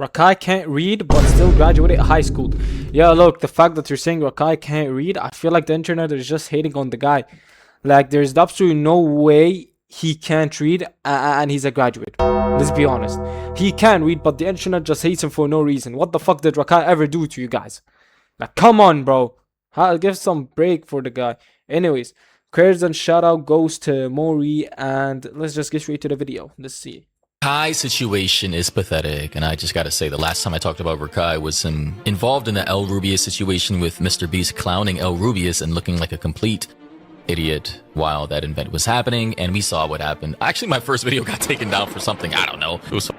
Rakai can't read but still graduated high school. Yeah, look, the fact that you're saying Rakai can't read, I feel like the internet is just hating on the guy. Like, there's absolutely no way he can't read and he's a graduate. Let's be honest. He can read, but the internet just hates him for no reason. What the fuck did Rakai ever do to you guys? Like, come on, bro. Give some break for the guy. Anyways, prayers and shout out goes to Mori, and let's just get straight to the video. Let's see. Rakai's situation is pathetic, and I just gotta say, the last time I talked about Rakai was him involved in the El Rubius situation with Mr. Beast clowning El Rubius and looking like a complete idiot while that event was happening, and we saw what happened. Actually, my first video got taken down for something, I don't know. It was...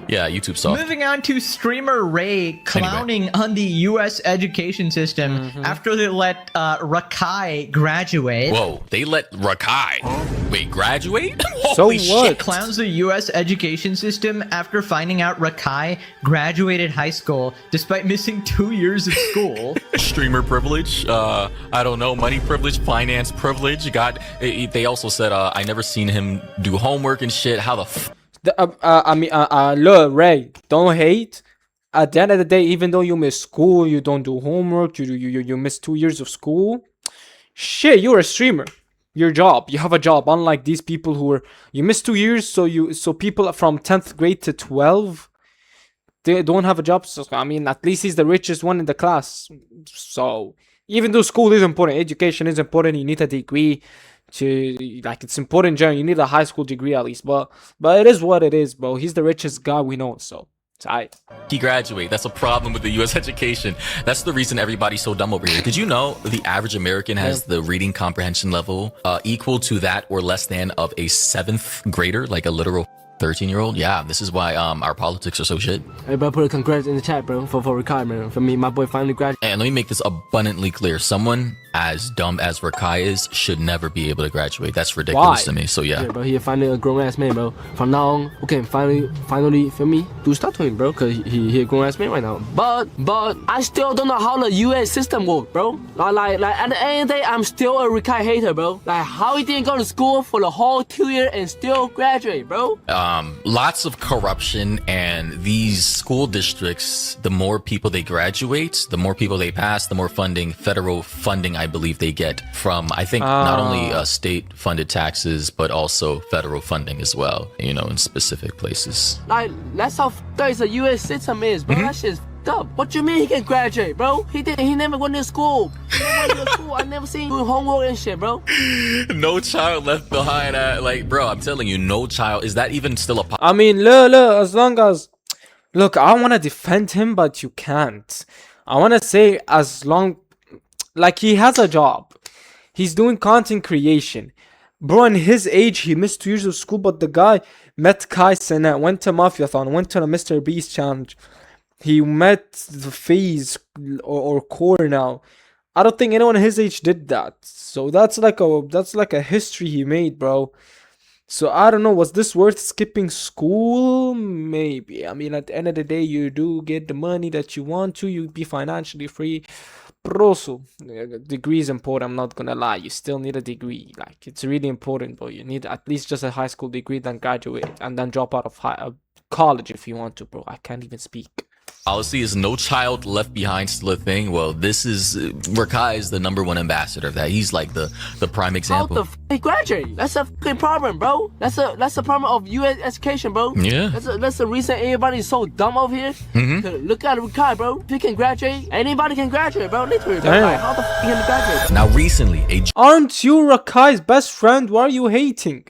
Yeah, YouTube saw. Moving on to streamer Ray clowning on the U.S. education system after they let Rakai graduate. Whoa, they let Rakai wait graduate? So Holy what? shit. Clowns the U.S. education system after finding out Rakai graduated high school despite missing 2 years of school. Streamer privilege, I don't know, money privilege, finance privilege. They also said I never seen him do homework and shit. How the f... Look, Ray, don't hate. At the end of the day, even though you miss school, you don't do homework, you miss 2 years of school. Shit, you're a streamer. Your job, you have a job. Unlike these people who are, you miss 2 years, so people from 10th grade to 12, they don't have a job. So I mean, at least he's the richest one in the class. So even though school is important, education is important, you need a degree. Like, it's important in general. You need a high school degree at least, but it is what it is, bro. He's the richest guy we know, so it's alright. He graduate. That's a problem with the U.S. education. That's the reason everybody's so dumb over here. Did you know the average American has the reading comprehension level equal to that or less than of a 7th grader, like a literal 13-year-old? Yeah, this is why our politics are so shit. Hey, bro, put a congrats in the chat, bro, for Rakai, man. For me, my boy finally graduated. And let me make this abundantly clear. Someone as dumb as Rakai is should never be able to graduate. That's ridiculous to me. So yeah. Yeah, bro, he finally a grown-ass man, bro. From now on, okay, finally, for me, do stuff to him, bro, because he a grown-ass man right now. But I still don't know how the U.S. system works, bro. Like, at the end of the day, I'm still a Rakai hater, bro. Like, how he didn't go to school for the whole 2 years and still graduate, bro? Lots of corruption, and these school districts, the more people they graduate, the more people they pass, the more funding, federal funding, I believe they get from, I think, not only state funded taxes, but also federal funding as well, you know, in specific places. Like, that's how f***ed the U.S. system is, bro. That shit's up. What you mean he can graduate, bro? He never went to school. I never seen him doing homework and shit, bro. No child left behind. Like, bro, I'm telling you, no child. Is that even still a I mean, look, as long as, look, I want to defend him, but you can't. I want to say, as long, like, he has a job. He's doing content creation. Bro, in his age, he missed 2 years of school, but the guy met Kai Cenat, went to Mafiathon, went to the Mr. Beast challenge. He met the FaZe or Core now. I don't think anyone his age did that. So that's like a history he made, bro. So I don't know, was this worth skipping school? Maybe. I mean, at the end of the day, you do get the money that you want to. You'd be financially free. But also, degree is important. I'm not gonna lie. You still need a degree. Like, it's really important, bro. You need at least just a high school degree, then graduate, and then drop out of college if you want to, bro. I can't even speak. Policy is no child left behind still a thing. Well, this is Rakai is the #1 ambassador of that. He's like the prime example. How the f he graduate? That's a fucking problem, bro. That's a problem of U.S. education, bro. Yeah. That's the reason everybody's so dumb over here. Look at Rakai, bro. If he can graduate, anybody can graduate, bro. Literally, bro. Like, how the f he can graduate? Now, recently, Aren't you Rakai's best friend? Why are you hating?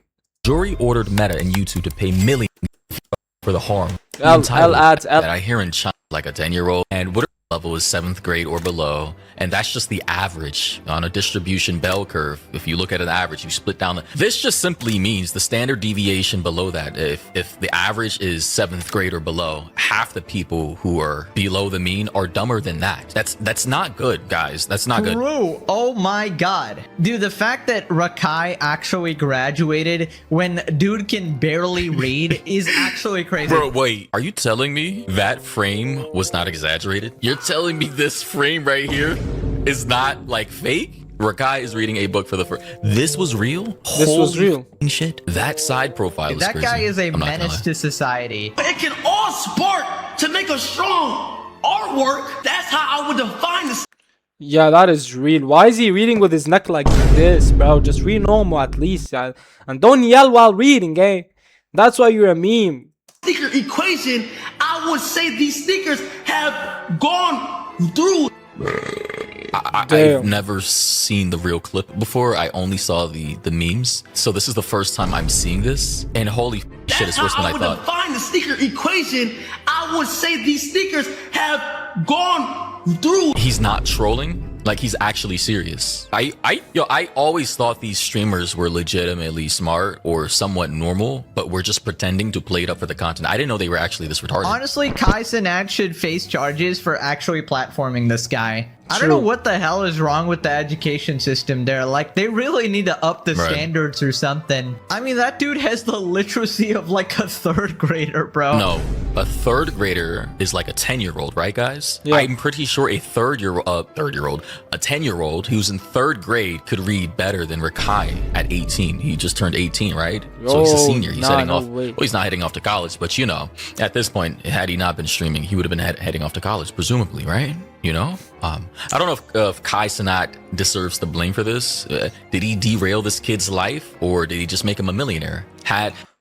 jury ordered Meta and YouTube to pay millions for the harm that I hear in China, like a 10-year-old, and what level is 7th grade or below, and that's just the average on a distribution bell curve. If you look at an average, you split down this just simply means the standard deviation below that. If the average is 7th grade or below, half the people who are below the mean are dumber than that. That's not good, guys. That's not good. True. Oh my god. Dude, the fact that Rakai actually graduated when dude can barely read is actually crazy. Bro, wait, are you telling me that frame was not exaggerated? You're telling me this frame right here is not like fake? Rakai is reading a book for the first. This was real. This was real. Holy shit. That side profile is That crazy. guy is a I'm not gonna menace lie. to society. It can all spark to make a strong artwork. That's how I would define this. Yeah, that is real. Why is he reading with his neck like this, bro? Just read normal at least, yeah. And don't yell while reading, eh? That's why you're a meme. Sneaker equation. I would say these sneakers have gone through. I've never seen the real clip before. I only saw the memes. So this is the first time I'm seeing this. And holy shit, That's it's worse than how I I would thought. define the sneaker equation. I would say these sneakers have gone through. He's not trolling. Like, he's actually serious. I always thought these streamers were legitimately smart or somewhat normal, but we're just pretending to play it up for the content. I didn't know they were actually this retarded. Honestly, Kai Cenat should face charges for actually platforming this guy. I don't know True. what the hell is wrong with the education system there. Like, they really need to up the Right. standards or something. I mean, that dude has the literacy of like a 3rd grader, bro. No, a 3rd grader is like a 10-year-old, right, guys? Yeah. I'm pretty sure a 10-year-old who's in 3rd grade could read better than Rakai at 18. He just turned 18, right? So he's a Yo, senior. He's nah, heading no off. way. Well, he's not heading off to college, but you know, at this point, had he not been streaming, he would have been heading off to college, presumably, right? You know, I don't know if Kai Cenat deserves the blame for this. Did he derail this kid's life, or did he just make him a millionaire?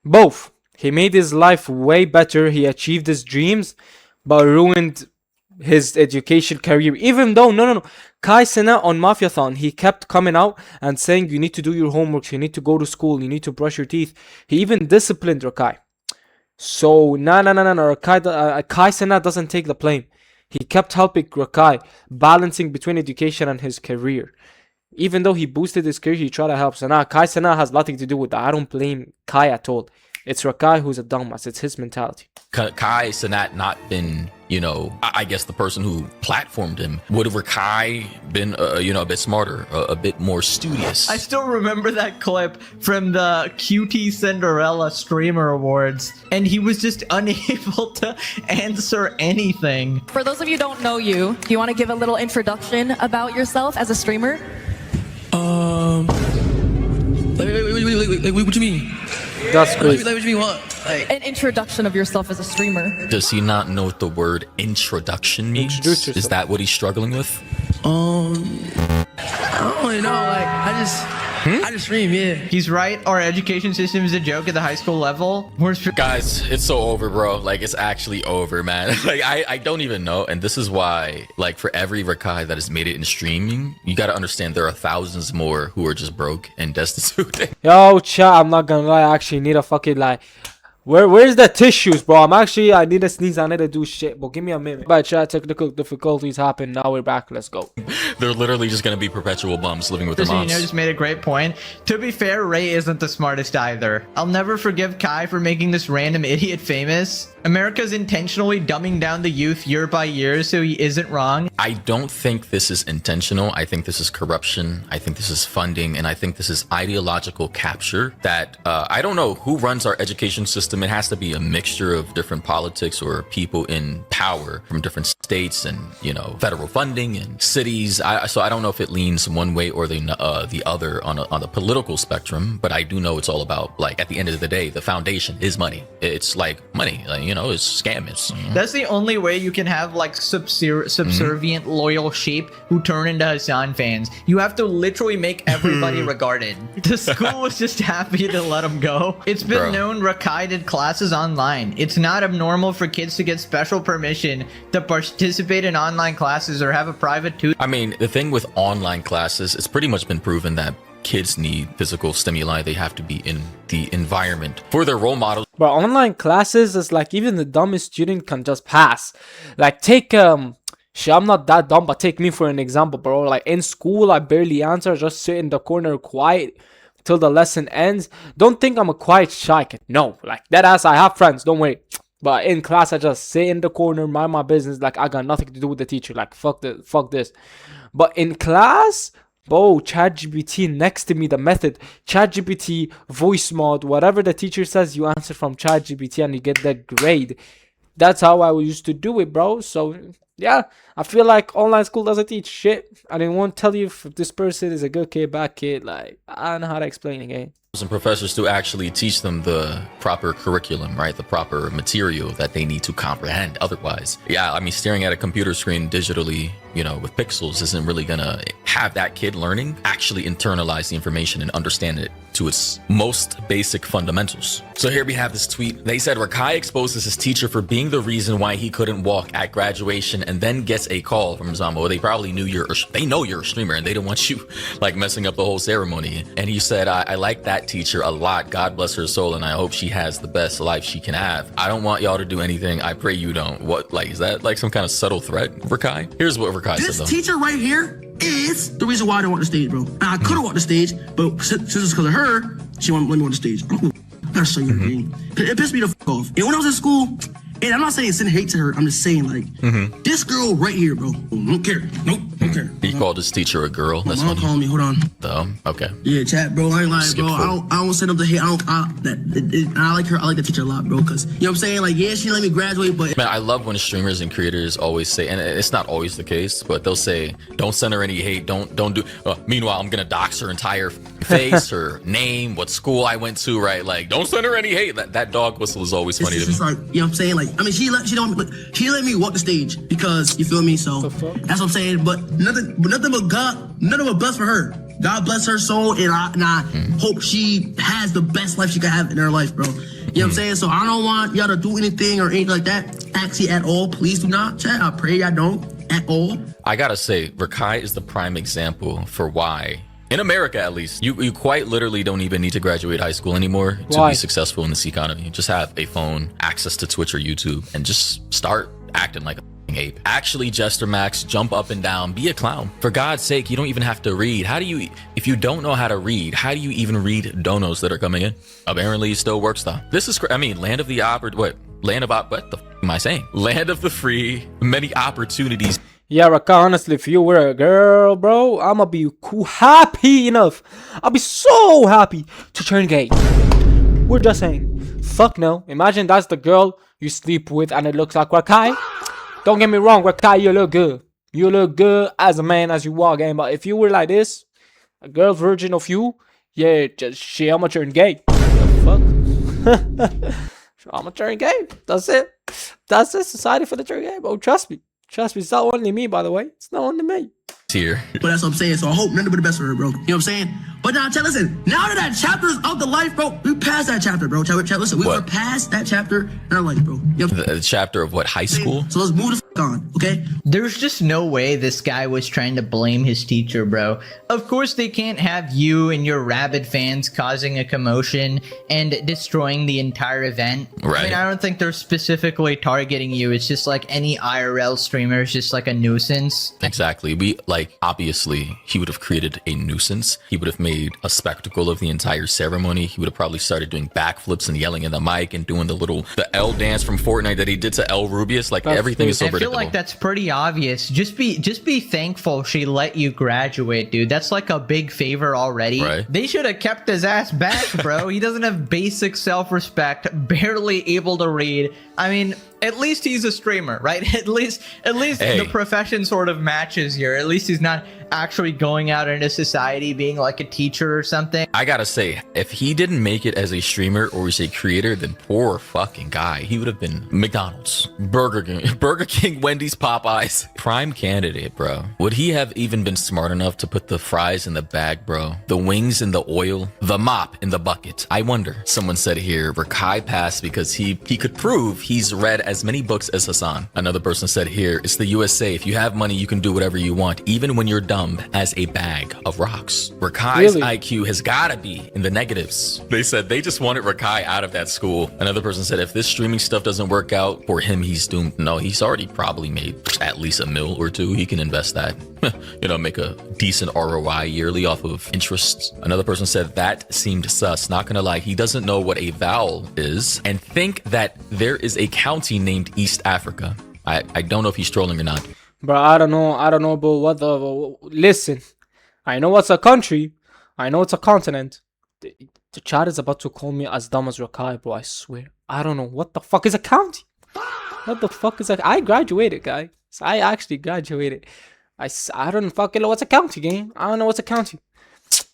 Both. He made his life way better. He achieved his dreams, but ruined his education career. Even though, no. Kai Cenat on Mafiathon, he kept coming out and saying, you need to do your homework, you need to go to school, you need to brush your teeth. He even disciplined Rakai. So, no. Kai Cenat doesn't take the blame. He kept helping Rakai, balancing between education and his career. Even though he boosted his career, he tried to help Sana. Kai Cenat has nothing to do with that. I don't blame Kai at all. It's Rakai who's a dumbass. It's his mentality. Kai Cenat not been, you know, I guess the person who platformed him, would have Rakai been, you know, a bit smarter, a bit more studious? I still remember that clip from the QT Cinderella Streamer Awards, and he was just unable to answer anything. For those of you who don't know you, do you want to give a little introduction about yourself as a streamer? Wait, what you mean? That's crazy. What you mean? What? Like, An introduction of yourself as a streamer. Does he not know what the word introduction means? Introduce yourself. Is that what he's struggling with? I don't really know. Like, I just stream, yeah. He's right, our education system is a joke at the high school level. Guys, it's so over, bro. Like, it's actually over, man. Like, I don't even know. And this is why, like, for every Rakai that has made it in streaming, you got to understand there are thousands more who are just broke and destitute. Yo, chat, I'm not gonna lie. I actually need a fucking, like, where's the tissues, bro? I need to sneeze. I need to do shit, but give me a minute. But chat, technical difficulties happen. Now we're back. Let's go. They're literally just going to be perpetual bums living with their You know, moms. just made a great point. To be fair, Ray isn't the smartest either. I'll never forgive Kai for making this random idiot famous. America's intentionally dumbing down the youth year by year, so he isn't wrong. I don't think this is intentional. I think this is corruption. I think this is funding. And I think this is ideological capture that I don't know who runs our education system. It has to be a mixture of different politics or people in power from different states and, you know, federal funding and cities. So I don't know if it leans one way or the other on the political spectrum. But I do know it's all about, like, at the end of the day, the foundation is money. It's like money. Like, you know, it's scam. It's That's the only way you can have like subservient, loyal sheep who turn into Hassan fans. You have to literally make everybody regarded. The school was just happy to let him go. It's been Bro. known Rakai did classes online. It's not abnormal for kids to get special permission to participate in online classes or have a private tutor. I mean, the thing with online classes, it's pretty much been proven that kids need physical stimuli. They have to be in the environment for their role models. But online classes is like even the dumbest student can just pass. Like take shit, I'm not that dumb, but take me for an example, bro. Like in school, I barely answer, just sit in the corner quiet till the lesson ends. Don't think I'm a quiet shy kid. No, like that ass, I have friends. Don't worry. But in class, I just sit in the corner, mind my business. Like I got nothing to do with the teacher. Like fuck this. But in class, bro, ChatGPT next to me, the method, ChatGPT, voice mod, whatever the teacher says, you answer from ChatGPT and you get that grade. That's how I used to do it, bro. So yeah, I feel like online school doesn't teach shit. And it won't tell you if this person is a good kid, bad kid. Like, I don't know how to explain it, game. And professors to actually teach them the proper curriculum, right? The proper material that they need to comprehend. Otherwise, yeah, I mean, staring at a computer screen digitally, you know, with pixels isn't really gonna have that kid learning actually internalize the information and understand it to its most basic fundamentals. So here we have this tweet. They said Rakai exposes his teacher for being the reason why he couldn't walk at graduation, and then gets a call from Zamo. They probably knew they know you're a streamer and they don't want you like messing up the whole ceremony. And he said, I like that teacher a lot. God bless her soul, and I hope she has the best life she can have. I don't want y'all to do anything. I pray you don't. What, like, is that like some kind of subtle threat, Rakai? Here's what Rakai said, This though. teacher right here is the reason why I don't want the stage, bro. Now, I could have walked the stage, but since it's because of her, she won't let me on the stage. I gotta show you the game. It pissed me the fuck off. And when I was in school, and I'm not saying send hate to her, I'm just saying, like, this girl right here, bro, don't care. Nope, don't care. He called his teacher a girl. My That's mom funny. calling me, hold on. Though, okay. Yeah, chat, bro. I ain't lying, Skip bro. forward. I don't send up the hate. I like her. I like the teacher a lot, bro. Cause you know what I'm saying. Like, yeah, she let me graduate, but Man, I love when streamers and creators always say, and it's not always the case, but they'll say, "Don't send her any hate. Don't do." Meanwhile, I'm gonna dox her entire face, her name, what school I went to, right? Like, don't send her any hate. That dog whistle is always funny it's to me. just like, you know what I'm saying. Like, I mean, she let me walk the stage because you feel me. So The fuck? that's what I'm saying. But nothing but God, nothing but bless for her. God bless her soul, and I hope she has the best life she can have in her life, bro. You know what I'm saying? So I don't want y'all to do anything or anything like that. Actually, at all, please do not, chat. I pray y'all don't at all. I gotta say, Rakai is the prime example for why, in America at least, you quite literally don't even need to graduate high school anymore to Why? be successful in this economy. Just have a phone, access to Twitch or YouTube, and just start acting like a ape. Actually, Jester Max, jump up and down, be a clown. For God's sake, you don't even have to read. How do you, if you don't know how to read, how do you even read donos that are coming in? Apparently, it still works though. This is, I mean, land of the what the f am I saying? Land of the free, many opportunities. Yeah, Rakai, honestly, if you were a girl, bro, I'ma be happy enough. I'll be so happy to turn gay. We're just saying. Fuck no. Imagine that's the girl you sleep with and it looks like Rakai. Don't get me wrong, Rakai, you look good. You look good as a man as you walk in. But if you were like this, a girl virgin of you, yeah, just shit, I'ma turn gay. The fuck? I'ma turn gay. That's it. That's it. Society for the turn gay, bro. Trust me. Trust me. It's not only me, by the way. It's not only me. Here. But that's what I'm saying. So I hope nothing but the best for her, bro. You know what I'm saying? But now, chat, listen. Now that chapter is out the life, bro, we passed that chapter, bro. Chat, listen. We What? were past that chapter in our life, bro. You know what I'm The chapter of what, high school? saying? So let's move the on, okay? There's just no way this guy was trying to blame his teacher, bro. Of course, they can't have you and your rabid fans causing a commotion and destroying the entire event. Right. I mean, I don't think they're specifically targeting you. It's just like any IRL streamer is just like a nuisance. Exactly. Obviously, he would have created a nuisance. He would have made a spectacle of the entire ceremony. He would have probably started doing backflips and yelling in the mic and doing the L dance from Fortnite that he did to El Rubius. Like, That's everything is so I feel predictable. like that's pretty obvious. Just be thankful she let you graduate, dude. That's like a big favor already. Right. They should have kept his ass back, bro. He doesn't have basic self-respect, barely able to read. I mean, at least he's a streamer, right? At least Hey. the profession sort of matches here. At least he's not actually going out into society being like a teacher or something. I gotta say, if he didn't make it as a streamer or as a creator, then poor fucking guy. He would have been McDonald's, Burger King, Wendy's, Popeyes. Prime candidate, bro. Would he have even been smart enough to put the fries in the bag, bro? The wings in the oil, the mop in the bucket. I wonder. Someone said here, Rakai passed because he could prove he's read as many books as Hassan. Another person said here, it's the USA. If you have money, you can do whatever you want, even when you're dumb as a bag of rocks. Rakai's Really? IQ has gotta be in the negatives. They said they just wanted Rakai out of that school. Another person said if this streaming stuff doesn't work out for him, he's doomed. No, he's already probably made at least $1 million or $2 million. He can invest that. Make a decent ROI yearly off of interests. Another person said that seemed sus. Not gonna lie, he doesn't know what a vowel is and think that there is a county named East Africa. I don't know if he's trolling or not. Bro, I don't know, but what the... Listen, I know what's a country. I know it's a continent. The chat is about to call me as dumb as Rakai, bro, I swear. I don't know. What the fuck is a county? What the fuck is that? I graduated, guys. I actually graduated. I don't fucking know what's a county game. I don't know what's a county.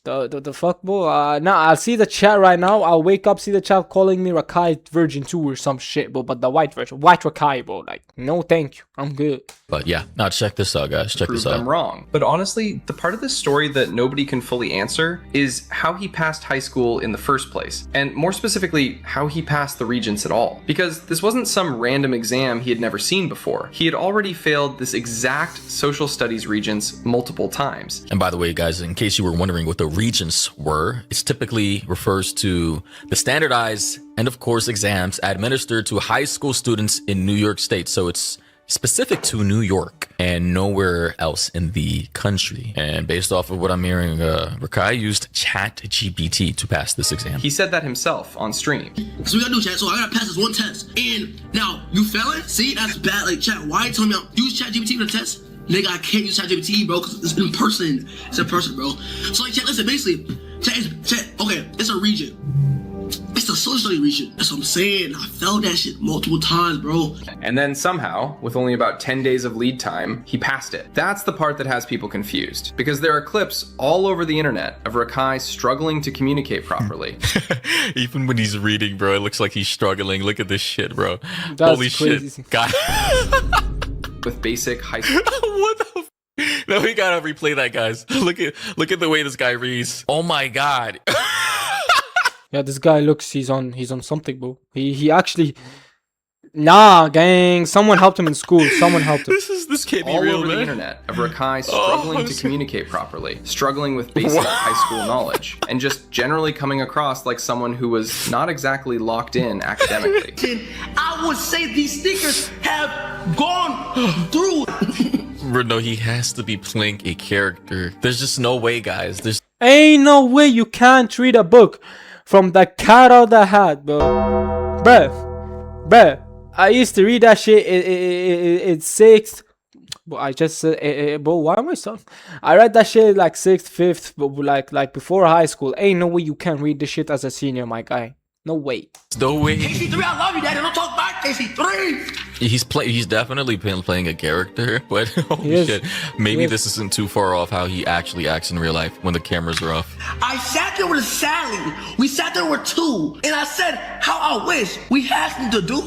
The fuck, bro. Now I'll see the chat right now. I'll wake up, see the chat calling me Rakai Virgin 2 or some shit, bro. But the white version, white Rakai, bro. Like, no, thank you. I'm good. But yeah, now check this out, guys. Check Prove this out. them wrong. But honestly, the part of this story that nobody can fully answer is how he passed high school in the first place, and more specifically, how he passed the Regents at all. Because this wasn't some random exam he had never seen before. He had already failed this exact social studies Regents multiple times. And by the way, guys, in case you were wondering what the Regents were, it typically refers to the standardized and of course exams administered to high school students in New York State. So it's specific to New York and nowhere else in the country. And based off of what I'm hearing, Rakai used ChatGPT to pass this exam. He said that himself on stream. So we gotta do, chat. So I gotta pass this one test. And now, you fail it? See, that's bad. Like, chat, why are you telling me use ChatGPT for the test? Nigga, I can't use ChatGPT, bro, because it's in person. It's in person, bro. So, like, chat, listen, basically, chat, okay, it's a region. It's a social study region. That's what I'm saying. I failed that shit multiple times, bro. And then somehow, with only about 10 days of lead time, he passed it. That's the part that has people confused, because there are clips all over the internet of Rakai struggling to communicate properly. Even when he's reading, bro, it looks like he's struggling. Look at this shit, bro. That's Holy crazy. shit. God. With basic high school. What the No, we gotta replay that, guys. Look at the way this guy reads. Oh my god. Yeah, this guy looks, he's on something, bro. He actually, nah, gang. Someone helped him in school. Someone helped him. This can't be all real, over man. the internet of Rakai struggling to communicate properly, struggling with basic high school knowledge, and just generally coming across like someone who was not exactly locked in academically. I would say these sneakers have gone through. No, he has to be playing a character. There's just no way, guys. There's Ain't no way you can't read a book from the cat out of the hat, bro. Bruh. I used to read that shit in sixth. But I just said, bro, why am I so? I read that shit like sixth, fifth, but like before high school. Ain't no way you can read this shit as a senior, my guy. No way. no way. KC3, I love you, daddy. Don't talk back, KC3. He's definitely playing a character, but holy shit. Maybe this isn't too far off how he actually acts in real life when the cameras are off. I sat there with Sally. We sat there with two. And I said, how I wish we had something to do.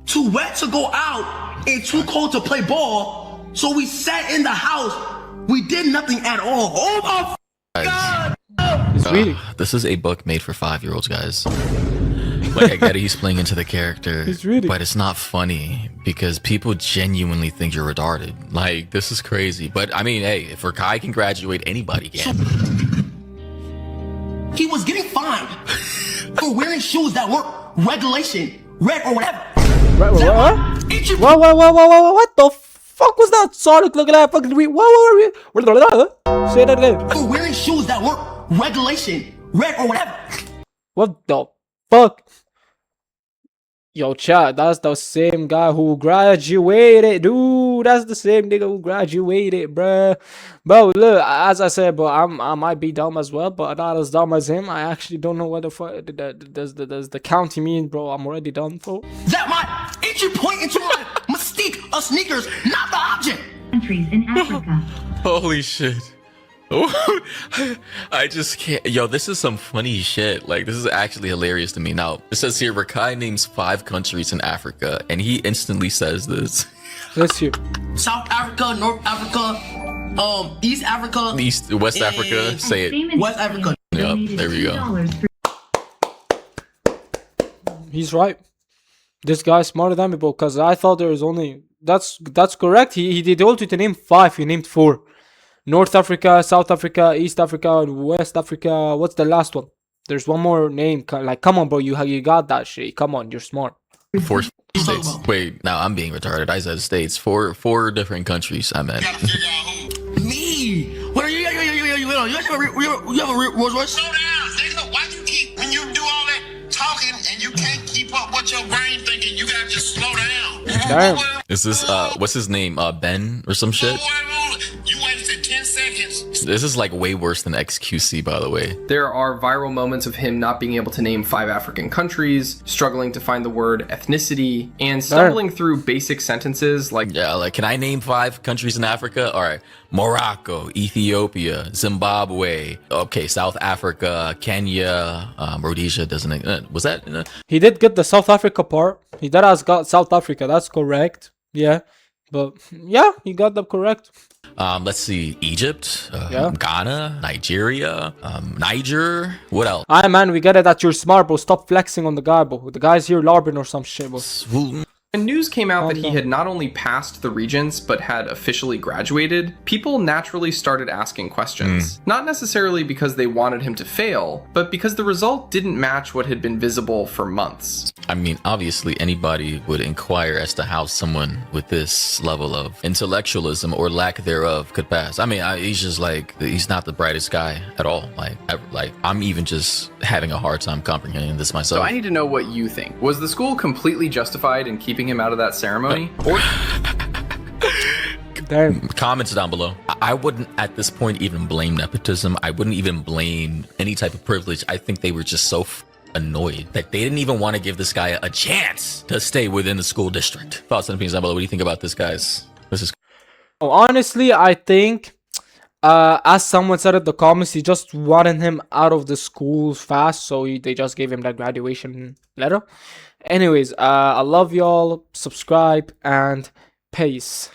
Too wet to go out and too cold to play ball. So we sat in the house. We did nothing at all. Oh my God. He's reading. This is a book made for 5-year-olds, guys. Like, I get it, he's playing into the character, He's reading. but it's not funny because people genuinely think you're retarded. Like, this is crazy. But I mean, hey, if Rakai can graduate, anybody can. He was getting fined for wearing shoes that weren't regulation, red or whatever. What the fuck was that? Sonic looking at fucking read. What? Say that again. For wearing shoes that weren't regulation, red or whatever. What the fuck? Yo, chat, that's the same guy who graduated, dude. That's the same nigga who graduated, bruh. Bro, look, as I said, bro, I might be dumb as well, but not as dumb as him. I actually don't know what the fuck does the county mean, bro. I'm already done, bro. That my entry point into my mystique of sneakers, not the object. Countries in Africa. Holy shit. I just can't. Yo, this is some funny shit. Like, this is actually hilarious to me. Now, it says here, Rakai names 5 countries in Africa, and he instantly says this. Let's hear. South Africa, North Africa, East Africa, West Africa. Say it. Famous West Africa. Yup, donated there we go. $2 for He's right. This guy's smarter than me, bro. Cause I thought there was only that's correct. He told you to name 5. He named 4. North Africa, South Africa, East Africa, West Africa. What's the last one? There's one more name. Like, come on, bro. You got that shit. Come on, you're smart. 4 states. Wait, now I'm being retarded. I said states. 4 different countries. I meant. Me. What are you? You have a Rolls Royce? Slow down, nigga. Why you keep, when you do all that talking and you can't keep up what your brain thinking, you gotta just slow down. Damn. Is this what's his name? Ben or some shit? You wasted 10 seconds This is like way worse than XQC, by the way. There are viral moments of him not being able to name 5 African countries, struggling to find the word ethnicity, and stumbling through basic sentences like, Yeah, like, can I name 5 countries in Africa? All right. Morocco, Ethiopia, Zimbabwe, okay, South Africa, Kenya, Rhodesia doesn't, was that? He did get the South Africa part. He did has got South Africa. That's correct. Yeah. But yeah, he got them correct. Let's see, Egypt, Yeah. Ghana, Nigeria, Niger, what else? Aye, man, we get it that you're smart, bro. Stop flexing on the guy, bro. The guy's here larbing or some shit, bro. When news came out that Calm he down. had not only passed the Regents but had officially graduated, people naturally started asking questions. Not necessarily because they wanted him to fail, but because the result didn't match what had been visible for months. I mean, obviously anybody would inquire as to how someone with this level of intellectualism or lack thereof could pass. I mean, he's just like, he's not the brightest guy at all. Like I'm even just having a hard time comprehending this myself. So I need to know what you think. Was the school completely justified in keeping him out of that ceremony? Or Damn. Comments down below. I wouldn't at this point even blame nepotism. I wouldn't even blame any type of privilege. I think they were just so annoyed that they didn't even want to give this guy a chance to stay within the school district. Thoughts and opinions down below. What do you think about this, guys? This is Oh, honestly, I think, as someone said in the comments, he just wanted him out of the school fast, so they just gave him that graduation letter. Anyways, I love y'all. Subscribe and peace.